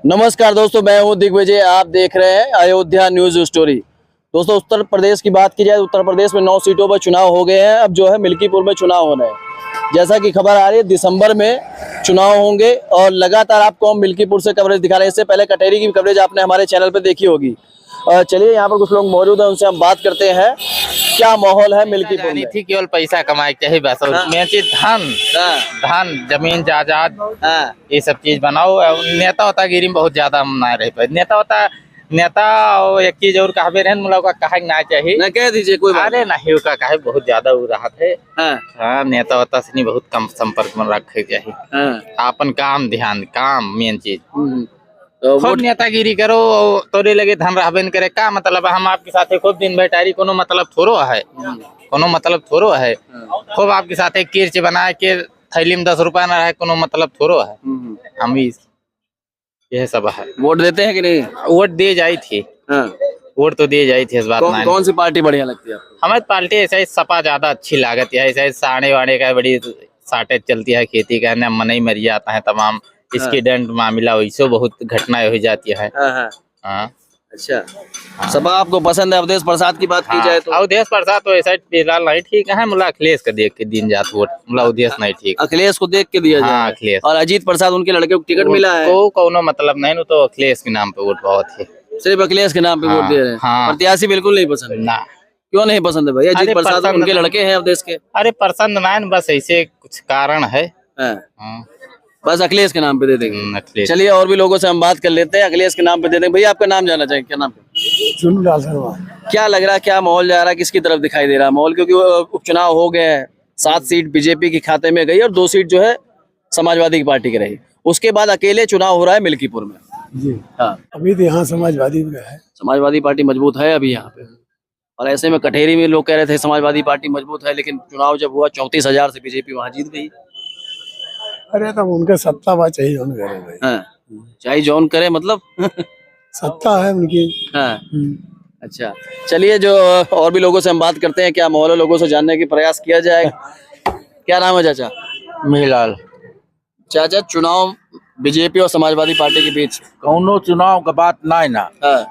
नमस्कार दोस्तों, मैं हूं दिग्विजय। आप देख रहे हैं अयोध्या न्यूज स्टोरी। दोस्तों, उत्तर प्रदेश की बात की जाए, उत्तर प्रदेश में 9 सीटों पर चुनाव हो गए हैं। अब जो है मिल्कीपुर में चुनाव होना है। जैसा कि खबर आ रही है, दिसंबर में चुनाव होंगे और लगातार आपको हम मिल्कीपुर से कवरेज दिखा रहे हैं। इससे पहले कटेरी की कवरेज आपने हमारे चैनल पर देखी होगी। चलिए, यहाँ पर कुछ लोग मौजूद हैं, उनसे हम बात करते हैं क्या माहौल है मिल्कीपुर में। थी केवल पैसा कमाए के ही बस, और मेन चीज धन धन जमीन जायदाद ये सब चीज बनाओ। नेता होता गिरी में बहुत ज्यादा हम ना रह पाए। नेता और एक चीज और कहबे रहे मुला का कहे ना चाहिए ना कह दीजिए कोई बात अरे नहीं का कहे बहुत ज्यादा हो रहा है। हाँ, नेता होता से नहीं बहुत कम संपर्क में रखे चाहिए। अपन काम ध्यान काम मेन चीज। तो खूब नेतागिरी करो तोरे लगे धन रहबे न करे का मतलब। हम आपके साथ खूब दिन बैठारी कोनो मतलब थोड़ो है, कोनो मतलब थोड़ो है। खूब आपके साथ किर्च बना के थैली में 10 रुपया ना रहे, कोनो मतलब थोड़ो है। हम यह सब है। वोट देते हैं कि नहीं? वोट दे जाई थी। वोट तो दे जाई थी इस बात में। कौन सी पार्टी बढ़िया लगती है आपको? हमारी पार्टी ऐसा सपा ज्यादा अच्छी लागत है। ऐसा साढ़े वाड़े का बड़ी साटे चलती है, खेती का न मन ही मर जाता है तमाम। एक्सीडेंट मामला वैसे बहुत घटनाएं हो जाती है। हाँ। अच्छा, सपा आपको पसंद है? अवधेश प्रसाद की बात की जाए तो अवधेश प्रसाद तो ऐसा फिलहाल नहीं ठीक है। मुला अखिलेश का देख के दिन जात वोट, मुला अवधेश नहीं ठीक। अखिलेश को देख के दिया जाए। हाँ, अखिलेश। और अजीत प्रसाद उनके लड़के को टिकट मिला है, को कोनो मतलब नहीं, तो अखिलेश के नाम पे वोट बहुत है। सिर्फ अखिलेश के नाम पे वोट दे रहे हैं। प्रत्याशी बिल्कुल नहीं पसंद ना। क्यों नहीं पसंद है भाई? अजीत प्रसाद उनके लड़के हैं अवधेश के। अरे पसंद ना, बस ऐसे कुछ कारण है। बस अखिलेश के नाम पे दे देंगे। चलिए, और भी लोगों से हम बात कर लेते हैं। अखिलेश के नाम पे दे देंगे। भैया, आपका नाम जानना चाहिए, क्या नाम है? चुनूलाल शर्मा। क्या लग रहा है, क्या माहौल जा रहा है, किसकी तरफ दिखाई दे रहा है माहौल? क्योंकि उपचुनाव हो गए हैं, 7 सीट बीजेपी के खाते में गई और 2 सीट जो है समाजवादी की पार्टी की रही। उसके बाद अकेले चुनाव हो रहा है मिल्कीपुर में। जी हाँ, अभी तो यहाँ समाजवादी में है। समाजवादी पार्टी मजबूत है अभी यहाँ पे। और ऐसे में कटेरी में लोग कह रहे थे समाजवादी पार्टी मजबूत है, लेकिन चुनाव जब हुआ 34,000 से बीजेपी वहां जीत गई। अरे तब उनके सत्ता बात चाहिए जौन करे भाई। हाँ, चाहे जौन करे मतलब सत्ता है उनकी। हाँ, अच्छा। चलिए, जो और भी लोगों से हम बात करते हैं, क्या माहौल है, लोगों से जानने की प्रयास किया जाए। क्या नाम है चाचा? मिलाल। चाचा, चुनाव बीजेपी और समाजवादी पार्टी के बीच कौनो चुनाव का बात ना है ना।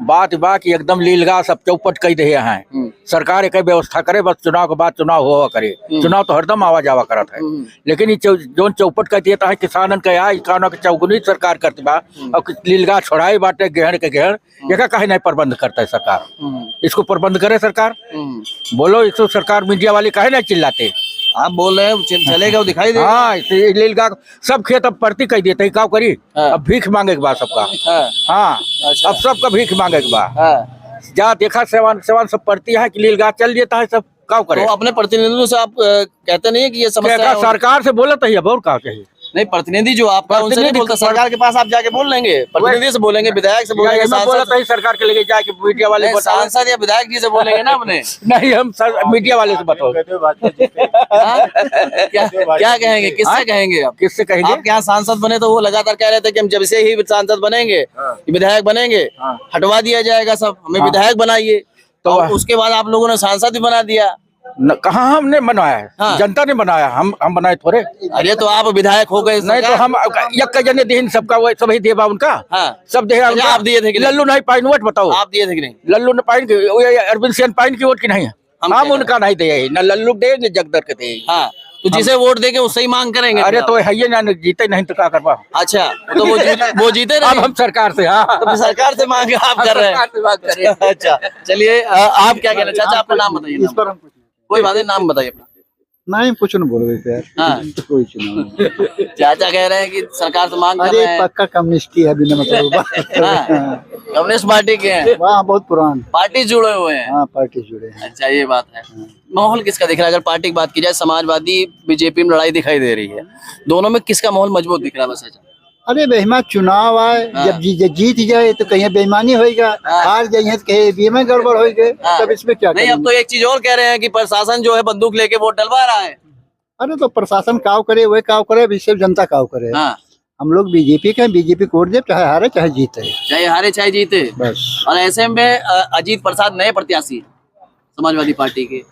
बात बा कि एकदम लीलगा सब चौपट कई रहे हैं। सरकार एक व्यवस्था करे, बस चुनाव के बाद चुनाव हुआ करे। चुनाव तो हरदम आवा जावा करत है, लेकिन ये जो चौपट कहती है तो किसानन के आय किसानों के चौगुनी सरकार करती बा। और लीलगा छोड़ाई बाटे गेहड़ के गेहड़, ये कहे नहीं प्रबंध करता है सरकार। इसको प्रबंध करे सरकार। बोलो, इसको सरकार मीडिया वाले कहे नहीं चिल्लाते? आप बोल रहे हैं चलेगा, वो दिखाई देगा। हाँ, लीलगा सब खेत अब प्रति कह देते का करी। अब भीख मांगे के बाद सबका। हाँ, अच्छा। अब सबका भीख मांगे के बाद। जा देखा सेवान सब पड़ती है कि लीलगा चल देता है, सब का करे। तो अपने प्रतिनिधियों से आप कहते नहीं है कि ये समस्या है? सरकार से बोला तो और का चाहिए? नहीं, प्रतिनिधि जो आपका उनसे नहीं बोलता, सरकार के पास आप जाके बोल लेंगे, प्रतिनिधि से बोलेंगे, विधायक से बोलेंगे, सरकार के लेके जाके मीडिया वाले सांसद या विधायक जी से बोलेंगे ना अपने। नहीं, हम मीडिया वाले से बताओ। क्या कहेंगे, किससे कहेंगे आप? किससे कहेंगे? आप यहाँ सांसद बने तो वो लगातार कह रहे थे कि हम जब से ही सांसद बनेंगे, विधायक बनेंगे, हटवा दिया जाएगा सब, हमें विधायक बनाइए। तो उसके बाद आप लोगों ने सांसद भी बना दिया। कहाँ हमने बनाया है? हाँ। जनता ने बनाया, हम बनाए थोड़े। अरे तो आप विधायक हो गए। नहीं तो हम जने देन सबका वो सब ही देवा उनका। हाँ। सब दे आप दिए थे कि लल्लू नहीं पाइन वोट? बताओ आप दिए थे कि नहीं? लल्लू ने पाइन की, अरविंद सेन पाइन की वोट की नहीं है। हम उनका नहीं दे, न लल्लू दे न जगदर के दे। हाँ, तो जिसे वोट देंगे उससे ही मांग करेंगे। अरे तो है ये ना, जीते नहीं तो क्या करवा। अच्छा, तो वो जीते अब हम सरकार से। हाँ, तो सरकार से मांग आप कर रहे हैं। अच्छा, चलिए, आप क्या कहना चाचा? आपका नाम बताइए। इस पर हम कोई बात नहीं, नाम बताइए अपना। नहीं, कुछ नहीं बोल रहे थे यार। हाँ। कोई चुनाव चाचा कह रहे हैं कि सरकार से मांग कर रहे हैं। पक्का कम्युनिस्ट है बिना मतलब। कम्युनिस्ट पार्टी के हैं? वहाँ बहुत पुरान पार्टी जुड़े हुए हैं। हाँ, पार्टी जुड़े हैं। अच्छा, ये बात है। माहौल किसका दिख रहा है? अगर पार्टी की बात की जाए, समाजवादी बीजेपी में लड़ाई दिखाई दे रही है, दोनों में किसका माहौल मजबूत दिख रहा है? बस अरे बेईमान चुनाव आए, जब जीत जाए तो कहीं बेईमानी होएगा, हार जाइए तो कहीं बीमे गड़बड़ होएगा। तब इसमें क्या नहीं, अब तो एक चीज और कह रहे हैं कि प्रशासन जो है बंदूक लेके वोट डलवा रहा है। अरे तो प्रशासन काव करे, वही काव करे, सिर्फ जनता काव करे। हम लोग बीजेपी के, बीजेपी को वोट दे, चाहे हारे चाहे जीते। चाहे हारे चाहे जीते, बस। और ऐसे में अजीत प्रसाद नए प्रत्याशी समाजवादी पार्टी के,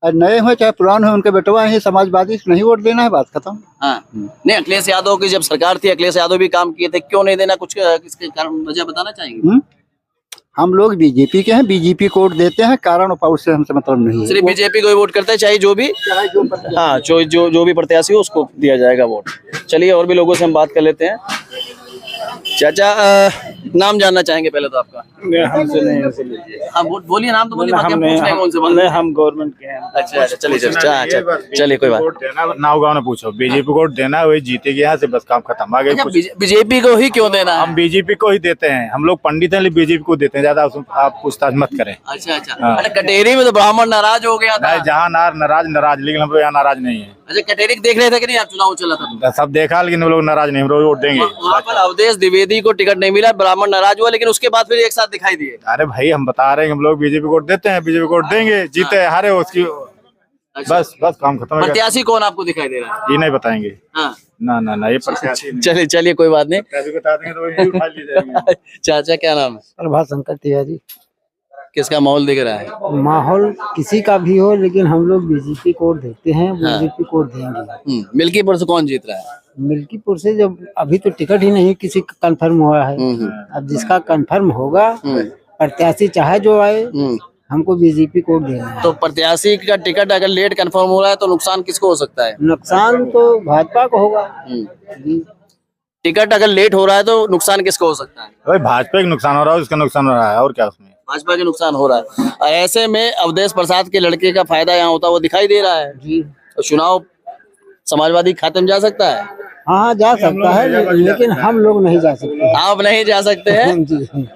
और नए हो चाहे पुराने हो, उनके बेटवा है, समाजवादी से नहीं वोट देना है, बात खत्म। हाँ नहीं, अखिलेश यादव की जब सरकार थी, अखिलेश यादव भी काम किए थे, क्यों नहीं देना, कुछ किसके कारण वजह बताना चाहेंगे? हम लोग बीजेपी के हैं, बीजेपी को वोट देते हैं, कारण उपाय से हमसे मतलब नहीं है। सिर्फ बीजेपी को ही वोट करते हैं, चाहे जो भी, हाँ जो भी प्रत्याशी हो उसको दिया जाएगा वोट। चलिए और भी लोगों से हम बात कर लेते हैं। चाचा नाम जानना चाहेंगे पहले तो आपका? हमसे नहीं, हाँ बोलिए, नाम तो बोलिए, बाकी हम पूछ लेंगे उनसे बाद। हम गवर्नमेंट के हैं। अच्छा चलिए कोई बात। नाव गाँव ने पूछो, बीजेपी को वोट देना, वही जीतेगी यहाँ से, बस काम खत्म। आगे बीजेपी को ही क्यों देना है? हम बीजेपी को ही देते हैं, हम लोग पंडित हैं, बीजेपी को देते हैं, ज्यादा आप पूछताछ मत करें। अच्छा अरे कटेरी में तो ब्राह्मण नाराज हो गया था। जहाँ नाराज, लेकिन हम लोग यहाँ नाराज नहीं है। अच्छा कटेरी देख रहे थे कि नहीं आप? चुनाव चला था सब देखा, लेकिन हम लोग नाराज नहीं, हम लोग वोट देंगे। वहाँ पर अवधेश द्विवेदी को टिकट नहीं मिला, ब्राह्मण नाराज हुआ, लेकिन उसके बाद फिर एक साथ दिखाई दिए। अरे भाई हम बता रहे हैं, हम लोग बीजेपी को वोट देते हैं, बीजेपी को वोट देंगे, जीते हारे उसकी बस काम खत्म। प्रत्याशी कौन आपको दिखाई दे रहा है? ये नहीं बताएंगे। हाँ ना ये प्रत्याशी चलिए कोई बात नहीं। बता देंगे तो वही उठा ली जाएगी। चाचा क्या नाम है? प्रभात शंकर तिवारी। किसका माहौल दिख रहा है? माहौल किसी का भी हो, लेकिन हम लोग बीजेपी को वोट देते हैं, बीजेपी को वोट देंगे। मिल्कीपुर से कौन जीत रहा है? मिल्कीपुर से जब अभी तो टिकट ही नहीं किसी का कंफर्म हुआ है। अब जिसका कंफर्म होगा, प्रत्याशी चाहे जो आए, हमको बीजेपी को वोट देना है। तो प्रत्याशी का टिकट अगर लेट कंफर्म हो रहा है तो नुकसान किसको हो सकता है? नुकसान तो भाजपा को होगा। टिकट अगर लेट हो रहा है तो नुकसान किसको हो सकता है? भाई भाजपा का नुकसान हो रहा है, उसका नुकसान हो रहा है, और क्या उसमें? भाजपा के नुकसान हो रहा है। और ऐसे में अवधेश प्रसाद के लड़के का फायदा यहाँ होता वो दिखाई दे रहा है जी। तो चुनाव समाजवादी खाते में जा सकता है? हाँ जा सकता है, लेकिन हम लोग नहीं जा सकते। आप नहीं जा सकते हैं जी,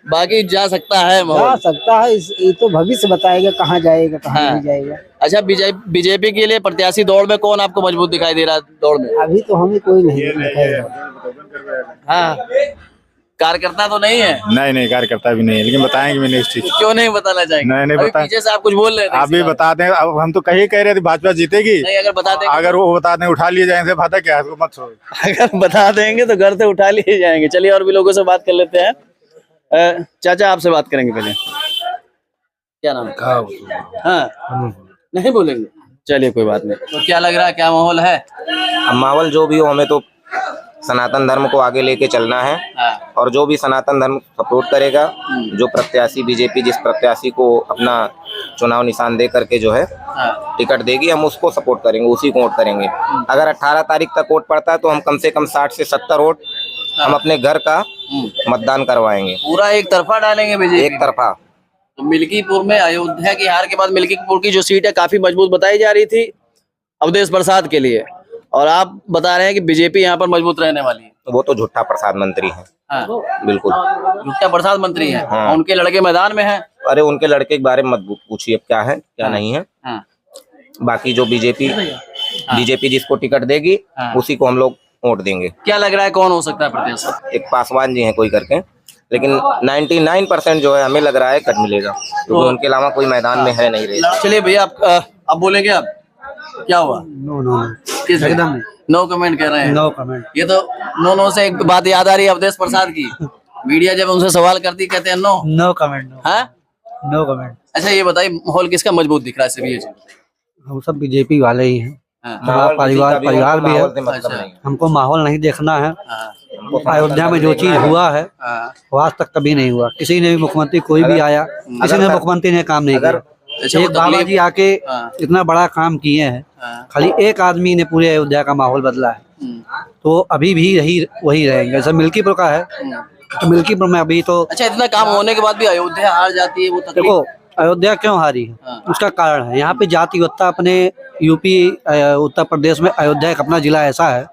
बाकी जा सकता है जा माहौल। सकता है, ये तो भविष्य बताएगा कहाँ जाएगा कहाँ नहीं जाएगा। अच्छा बीजेपी के लिए प्रत्याशी दौड़ में कौन आपको मजबूत दिखाई दे रहा है दौड़ में? अभी तो हमें कोई नहीं दिखाएगा। हाँ कार्यकर्ता तो नहीं है? नहीं कार्यकर्ता भी नहीं है, लेकिन बताएंगे भी नहीं इस चीज। क्यों नहीं बताना चाहेंगे? नहीं अभी बता। पीछे से आप कुछ बोल रहे थे, आप भी बता दें। अब हम तो कहीं कह रहे थे भाजपा जीतेगी। नहीं अगर बता देंगे, अगर वो बता दें, उठा लिए जाएंगे, पता क्या है, मत छोड़ो। अगर बता देंगे तो घर से उठा लिए जाएंगे। चलिए और भी लोगों से बात कर लेते हैं। चाचा आपसे बात करेंगे पहले, क्या नाम है? हाँ नहीं बोलेंगे, चलिए कोई बात नहीं। तो क्या लग रहा है, क्या माहौल है? अब माहौल जो भी हो, हमें तो सनातन धर्म को आगे लेके चलना है। और जो भी सनातन धर्म सपोर्ट करेगा, जो प्रत्याशी बीजेपी जिस प्रत्याशी को अपना चुनाव निशान दे करके जो है टिकट देगी, हम उसको सपोर्ट करेंगे, उसी को वोट करेंगे। अगर 18 तारीख तक वोट पड़ता है तो हम कम से कम 60 से 70 वोट हम अपने घर का मतदान करवाएंगे। पूरा एक तरफा डालेंगे बीजेपी? एक तरफा। तो मिल्कीपुर में अयोध्या की हार के बाद मिल्कीपुर की जो सीट है काफी मजबूत बताई जा रही थी अवधेश प्रसाद के लिए, और आप बता रहे हैं कि बीजेपी यहाँ पर मजबूत रहने वाली है। वो तो झूठा प्रसाद मंत्री है। हाँ। बिल्कुल झूठा प्रसाद मंत्री है। हाँ। उनके लड़के मैदान में हैं। अरे उनके लड़के के बारे में मत पूछिए, क्या है क्या नहीं है। हाँ। बाकी जो बीजेपी जिसको टिकट देगी, उसी को हम लोग वोट देंगे। क्या लग रहा है कौन हो सकता है प्रत्याशी? एक पासवान जी हैं कोई करके, लेकिन 99% जो है हमें लग रहा है कट मिलेगा, क्योंकि उनके अलावा कोई मैदान में है नहीं रहे। चलिए भैया आप बोलेंगे, अब क्या हुआ? नो एकदम नो कमेंट कर रहे हैं। No comment. ये तो नो से एक बात याद आ रही है अवधेश प्रसाद की। मीडिया जब उनसे सवाल करती कहते हैं नो कमेंट। No comment. अच्छा ये बताइए माहौल किसका मजबूत दिख रहा है? सभी हम सब बीजेपी वाले ही हैं। परिवार भी है। हमको माहौल नहीं देखना है। अयोध्या में जो चीज हुआ है वो आज तक कभी नहीं हुआ। किसी ने भी मुख्यमंत्री कोई भी आया, किसी ने मुख्यमंत्री ने काम नहीं किया। एक बाबा जी आके इतना बड़ा काम किए हैं, खाली एक आदमी ने पूरे अयोध्या का माहौल बदला है। तो अभी भी वही रहेंगे। जैसे मिल्कीपुर का है, तो मिल्कीपुर में अभी तो अच्छा इतना काम होने के बाद भी अयोध्या हार जाती है, वो तकलीफ। देखो अयोध्या क्यों हारी है, उसका कारण है यहाँ पे जातिवत्ता। अपने यूपी उत्तर प्रदेश में अयोध्या एक अपना जिला ऐसा है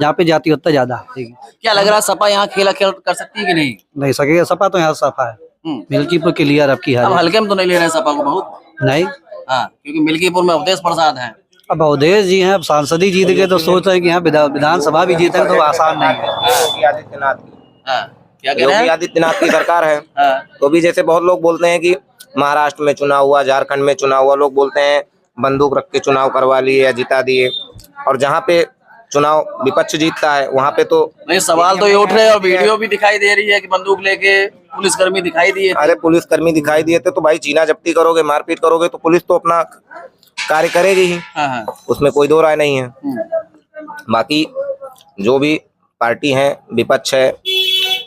जहाँ पे जातिवत्ता ज्यादा है। क्या लग रहा है सपा यहाँ खेल कर सकती है कि नहीं सकेगा? सपा तो यहाँ सपा है, मिल्कीपुर क्लियर अब की अब हारी। हल्के में तो नहीं ले रहे हैं सपा को बहुत? नहीं, क्योंकि मिल्कीपुर में अवधेश प्रसाद हैं। अब अवधेश जी हैं, अब सांसद ही जीत गए तो सोच रहे हैं कि यहाँ विधानसभा भी जीतेंगे तो आसान नहीं है। योगी आदित्यनाथ क्या कह रहे हैं? योगी आदित्यनाथ की सरकार है। तो भी जैसे बहुत लोग बोलते हैं कि महाराष्ट्र में चुनाव हुआ, झारखंड में चुनाव हुआ, लोग बोलते हैं बंदूक रख के चुनाव करवा लिए या जिता दिए। और जहाँ पे चुनाव विपक्ष जीतता है वहाँ पे तो नहीं, सवाल तो ये उठ रहे हैं और वीडियो भी दिखाई दे रही है कि बंदूक लेके पुलिसकर्मी दिखाई दिए। अरे पुलिसकर्मी दिखाई दिए थे तो भाई चीना जब्ती करोगे, मारपीट करोगे तो पुलिस तो अपना कार्य करेगी ही, उसमें कोई दो राय नहीं है। बाकी जो भी पार्टी है, विपक्ष है,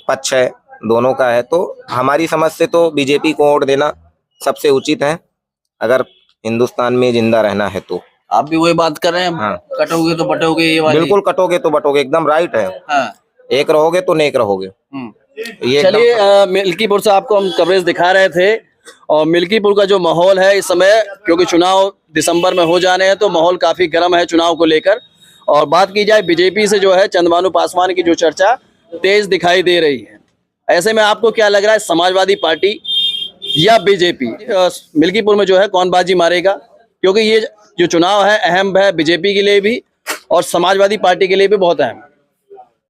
पक्ष है, दोनों का है, तो हमारी समझ से तो बीजेपी को वोट देना सबसे उचित है, अगर हिंदुस्तान में जिंदा रहना है तो। आप भी वही बात कर रहे हैं? हाँ। कटोगे तो बटोगे, ये वाली। बिल्कुल, कटोगे तो बटोगे, एकदम राइट है। हाँ। एक रहोगे तो नेक रहोगे। ये चलिए, मिल्कीपुर से आपको हम कवरेज दिखा रहे थे, और मिल्कीपुर का जो माहौल है इस समय, क्योंकि चुनाव दिसंबर में हो जाने हैं, तो माहौल काफी गर्म है चुनाव को लेकर। और बात की जाए बीजेपी से, जो है चंद्रभानु पासवान की जो चर्चा तेज दिखाई दे रही है, ऐसे में आपको क्या लग रहा है, समाजवादी पार्टी या बीजेपी मिल्कीपुर में जो है कौन बाजी मारेगा? क्योंकि ये जो चुनाव है अहम है बीजेपी के लिए भी और समाजवादी पार्टी के लिए भी बहुत अहम।